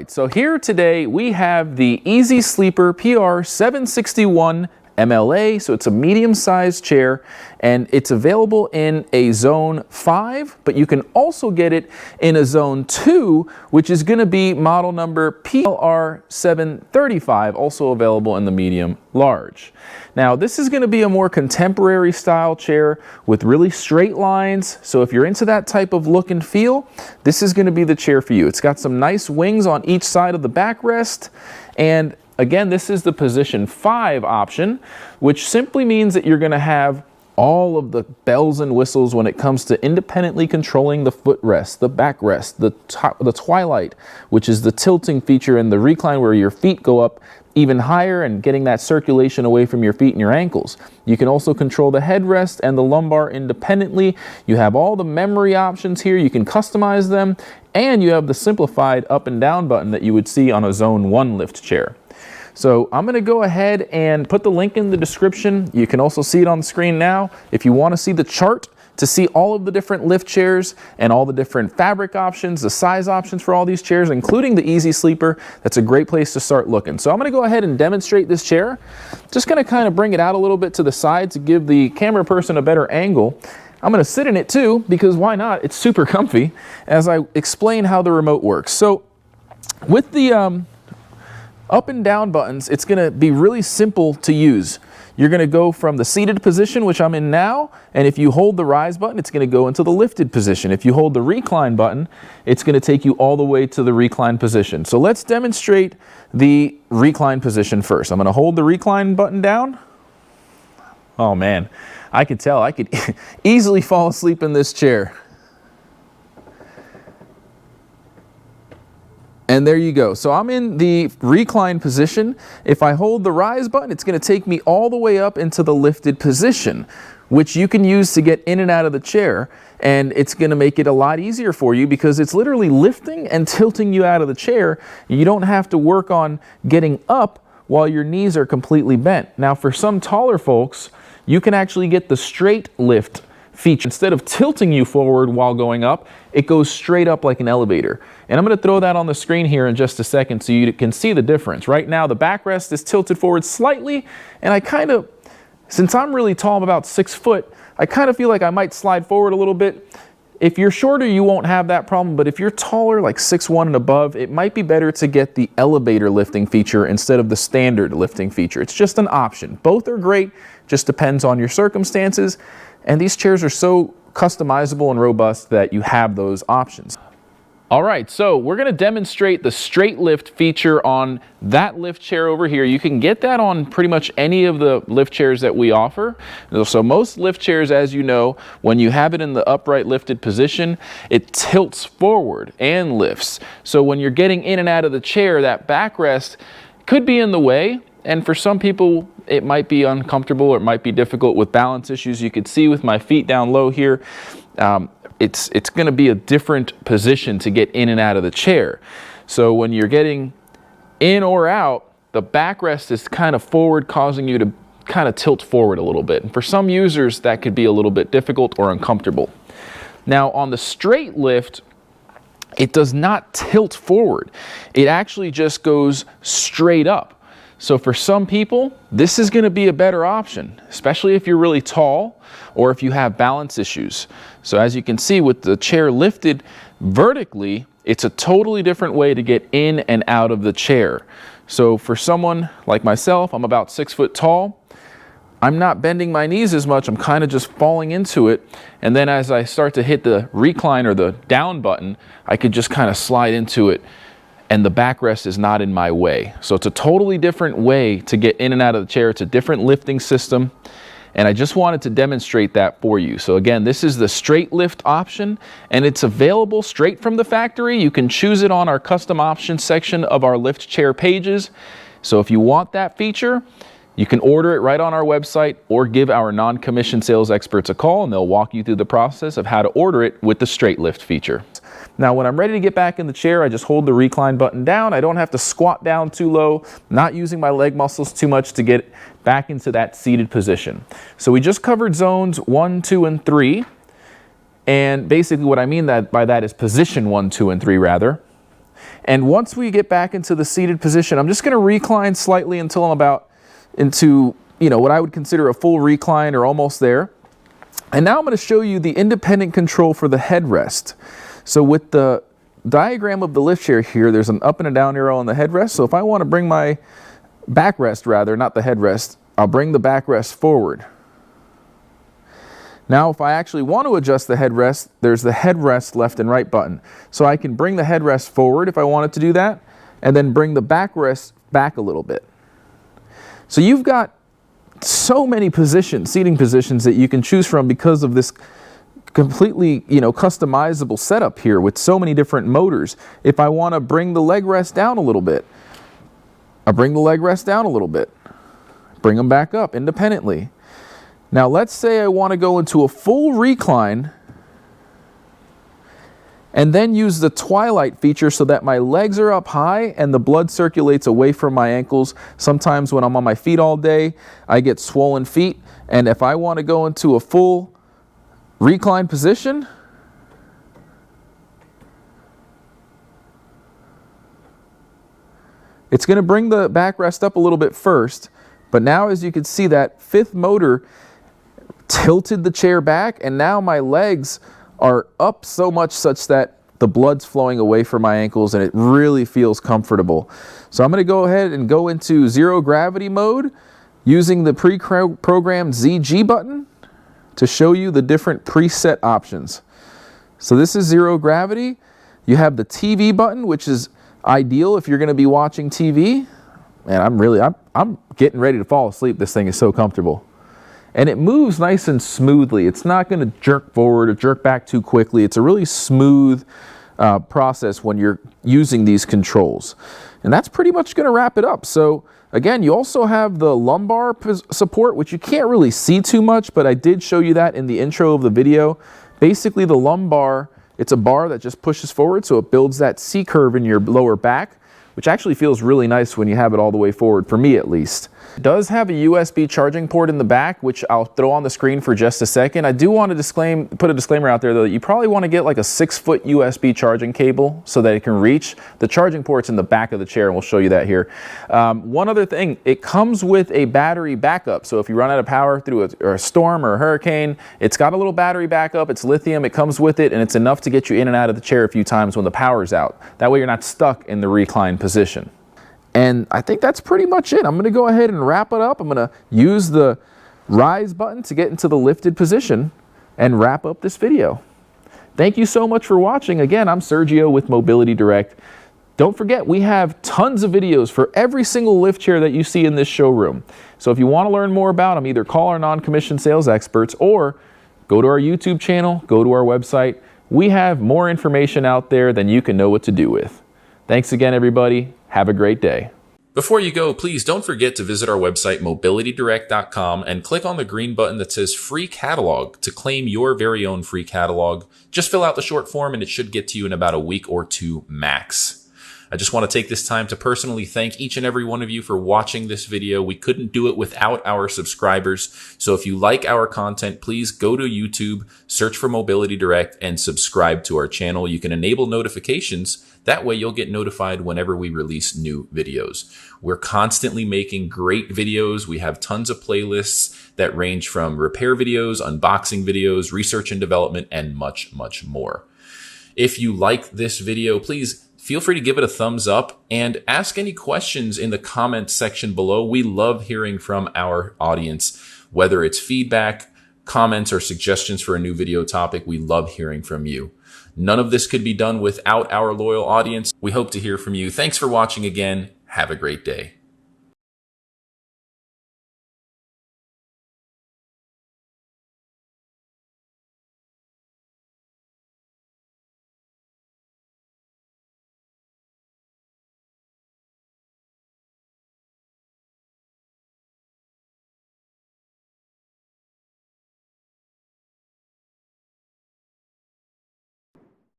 right, so here today we have the Easy Sleeper PR 761 MLA, so it's a medium-sized chair, and it's available in a zone 5, but you can also get it in a zone 2, which is going to be model number PLR 735, also available in the medium large. Now, this is going to be a more contemporary style chair with really straight lines, so if you're into that type of look and feel, this is going to be the chair for you. It's got some nice wings on each side of the backrest, and again, this is the position 5 option, which simply means that you're going to have all of the bells and whistles when it comes to independently controlling the footrest, the backrest, the Twilight, which is the tilting feature, and the recline where your feet go up even higher and getting that circulation away from your feet and your ankles. You can also control the headrest and the lumbar independently. You have all the memory options here. You can customize them, and you have the simplified up and down button that you would see on a zone 1 lift chair. So I'm going to go ahead and put the link in the description. You can also see it on the screen now. If you want to see the chart to see all of the different lift chairs and all the different fabric options, the size options for all these chairs, including the Easy Sleeper, that's a great place to start looking. So I'm going to go ahead and demonstrate this chair. Just going to kind of bring it out a little bit to the side to give the camera person a better angle. I'm going to sit in it too, because why not? It's super comfy, as I explain how the remote works. So with the up and down buttons, it's going to be really simple to use. You're going to go from the seated position, which I'm in now, and if you hold the rise button, it's going to go into the lifted position. If you hold the recline button, it's going to take you all the way to the recline position. So let's demonstrate the recline position first. I'm going to hold the recline button down. Oh man, I could tell I could easily fall asleep in this chair. And there you go. So I'm in the recline position. If I hold the rise button, it's going to take me all the way up into the lifted position, which you can use to get in and out of the chair. And it's going to make it a lot easier for you because it's literally lifting and tilting you out of the chair. You don't have to work on getting up while your knees are completely bent. Now, for some taller folks, you can actually get the straight lift feature. Instead of tilting you forward while going up, it goes straight up like an elevator. And I'm going to throw that on the screen here in just a second so you can see the difference. Right now the backrest is tilted forward slightly, and I kind of, since I'm really tall, I'm about 6 foot, I kind of feel like I might slide forward a little bit. If you're shorter, you won't have that problem, but if you're taller, like 6'1" and above, it might be better to get the elevator lifting feature instead of the standard lifting feature. It's just an option. Both are great, just depends on your circumstances. And these chairs are so customizable and robust that you have those options. All right, so we're going to demonstrate the straight lift feature on that lift chair over here. You can get that on pretty much any of the lift chairs that we offer. So most lift chairs, as you know, when you have it in the upright lifted position, it tilts forward and lifts. So when you're getting in and out of the chair, that backrest could be in the way. And for some people, it might be uncomfortable or it might be difficult with balance issues. You could see with my feet down low here, it's going to be a different position to get in and out of the chair. So when you're getting in or out, the backrest is kind of forward, causing you to kind of tilt forward a little bit. And for some users, that could be a little bit difficult or uncomfortable. Now on the straight lift, it does not tilt forward. It actually just goes straight up. So for some people, this is going to be a better option, especially if you're really tall or if you have balance issues. So as you can see with the chair lifted vertically, it's a totally different way to get in and out of the chair. So for someone like myself, I'm about 6 foot tall. I'm not bending my knees as much. I'm kind of just falling into it. And then as I start to hit the recline or the down button, I could just kind of slide into it, and the backrest is not in my way. So it's a totally different way to get in and out of the chair. It's a different lifting system, and I just wanted to demonstrate that for you. So again, this is the straight lift option, and it's available straight from the factory. You can choose it on our custom options section of our lift chair pages. So if you want that feature, you can order it right on our website or give our non-commissioned sales experts a call, and they'll walk you through the process of how to order it with the straight lift feature. Now when I'm ready to get back in the chair, I just hold the recline button down. I don't have to squat down too low, not using my leg muscles too much to get back into that seated position. So we just covered zones 1, 2, and 3. And basically what I mean by that is position 1, 2, and 3 rather. And once we get back into the seated position, I'm just going to recline slightly until I'm about into, what I would consider a full recline or almost there. And now I'm going to show you the independent control for the headrest. So with the diagram of the lift chair here, there's an up and a down arrow on the headrest. So if I want to bring my backrest, rather, not the headrest, I'll bring the backrest forward. Now if I actually want to adjust the headrest, there's the headrest left and right button. So I can bring the headrest forward if I wanted to do that, and then bring the backrest back a little bit. So you've got so many positions, seating positions, that you can choose from because of this completely, customizable setup here with so many different motors. If I want to bring the leg rest down a little bit, I bring the leg rest down a little bit, bring them back up independently. Now let's say I want to go into a full recline and then use the Twilight feature so that my legs are up high and the blood circulates away from my ankles. Sometimes when I'm on my feet all day, I get swollen feet. And if I want to go into a full recline position, it's going to bring the backrest up a little bit first. But now, as you can see, that fifth motor tilted the chair back, and now my legs are up so much such that the blood's flowing away from my ankles, and it really feels comfortable. So I'm going to go ahead and go into zero gravity mode using the pre-programmed ZG button to show you the different preset options. So this is zero gravity. You have the TV button, which is ideal if you're going to be watching TV. Man, I'm getting ready to fall asleep. This thing is so comfortable. And it moves nice and smoothly. It's not going to jerk forward or jerk back too quickly. It's a really smooth process when you're using these controls. And that's pretty much going to wrap it up. So again, you also have the lumbar support, which you can't really see too much, but I did show you that in the intro of the video. Basically, the lumbar, it's a bar that just pushes forward, so it builds that C-curve in your lower back, which actually feels really nice when you have it all the way forward, for me at least. It does have a USB charging port in the back, which I'll throw on the screen for just a second. I do want to put a disclaimer out there, though, that you probably want to get like a 6-foot USB charging cable so that it can reach. The charging port's in the back of the chair, and we'll show you that here. One other thing, it comes with a battery backup. So if you run out of power through a storm or a hurricane, it's got a little battery backup. It's lithium, it comes with it, and it's enough to get you in and out of the chair a few times when the power's out. That way you're not stuck in the recline position. And I think that's pretty much it. I'm going to go ahead and wrap it up. I'm going to use the rise button to get into the lifted position and wrap up this video. Thank you so much for watching. Again, I'm Sergio with Mobility Direct. Don't forget, we have tons of videos for every single lift chair that you see in this showroom. So if you want to learn more about them, either call our non-commissioned sales experts or go to our YouTube channel, go to our website. We have more information out there than you can know what to do with. Thanks again, everybody. Have a great day. Before you go, please don't forget to visit our website, mobilitydirect.com, and click on the green button that says Free Catalog to claim your very own free catalog. Just fill out the short form and it should get to you in about a week or two max. I just want to take this time to personally thank each and every one of you for watching this video. We couldn't do it without our subscribers. So if you like our content, please go to YouTube, search for Mobility Direct, and subscribe to our channel. You can enable notifications. That way you'll get notified whenever we release new videos. We're constantly making great videos. We have tons of playlists that range from repair videos, unboxing videos, research and development, and much, much more. If you like this video, please feel free to give it a thumbs up and ask any questions in the comment section below. We love hearing from our audience, whether it's feedback, comments, or suggestions for a new video topic. We love hearing from you. None of this could be done without our loyal audience. We hope to hear from you. Thanks for watching again. Have a great day.